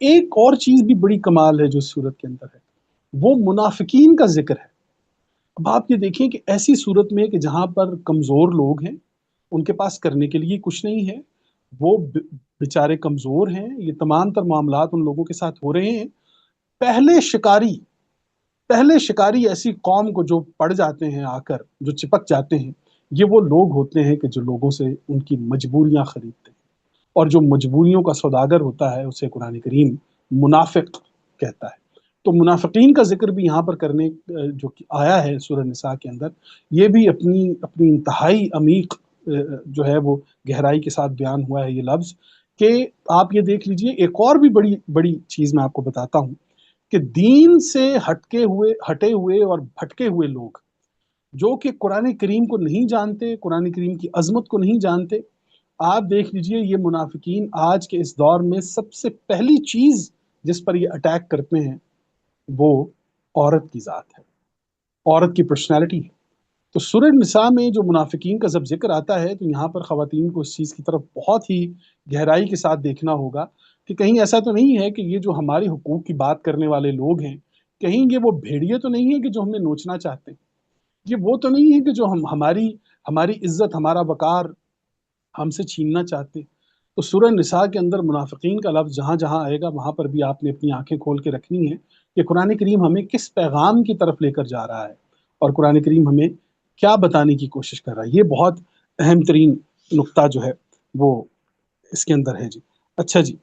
ایک اور چیز بھی بڑی کمال ہے جو اس صورت کے اندر ہے، وہ منافقین کا ذکر ہے۔ اب آپ یہ دیکھیں کہ ایسی صورت میں کہ جہاں پر کمزور لوگ ہیں، ان کے پاس کرنے کے لیے کچھ نہیں ہے، وہ بیچارے کمزور ہیں، یہ تمام تر معاملات ان لوگوں کے ساتھ ہو رہے ہیں۔ پہلے شکاری پہلے شکاری ایسی قوم کو جو پڑ جاتے ہیں، آ کر جو چپک جاتے ہیں، یہ وہ لوگ ہوتے ہیں کہ جو لوگوں سے ان کی مجبوریاں خریدتے ہیں، اور جو مجبوریوں کا سوداگر ہوتا ہے اسے قرآن کریم منافق کہتا ہے۔ تو منافقین کا ذکر بھی یہاں پر کرنے جو کہ آیا ہے سورہ نساء کے اندر، یہ بھی اپنی انتہائی عمیق جو ہے وہ گہرائی کے ساتھ بیان ہوا ہے یہ لفظ، کہ آپ یہ دیکھ لیجئے۔ ایک اور بھی بڑی بڑی چیز میں آپ کو بتاتا ہوں کہ دین سے ہٹے ہوئے اور بھٹکے ہوئے لوگ جو کہ قرآن کریم کو نہیں جانتے، قرآن کریم کی عظمت کو نہیں جانتے، آپ دیکھ لیجئے یہ منافقین آج کے اس دور میں سب سے پہلی چیز جس پر یہ اٹیک کرتے ہیں وہ عورت کی ذات ہے، عورت کی پرسنالٹی ہے۔ تو سورہ نساء میں جو منافقین کا جب ذکر آتا ہے تو یہاں پر خواتین کو اس چیز کی طرف بہت ہی گہرائی کے ساتھ دیکھنا ہوگا کہ کہیں ایسا تو نہیں ہے کہ یہ جو ہماری حقوق کی بات کرنے والے لوگ ہیں، کہیں یہ وہ بھیڑیے تو نہیں ہیں کہ جو ہمیں نوچنا چاہتے ہیں، یہ وہ تو نہیں ہے کہ جو ہماری عزت، ہمارا وقار ہم سے چھیننا چاہتے ہیں۔ تو سورہ نساء کے اندر منافقین کا لفظ جہاں جہاں آئے گا وہاں پر بھی آپ نے اپنی آنکھیں کھول کے رکھنی ہے کہ قرآن کریم ہمیں کس پیغام کی طرف لے کر جا رہا ہے، اور قرآن کریم ہمیں کیا بتانے کی کوشش کر رہا ہے۔ یہ بہت اہم ترین نقطہ جو ہے وہ اس کے اندر ہے جی۔ اچھا جی،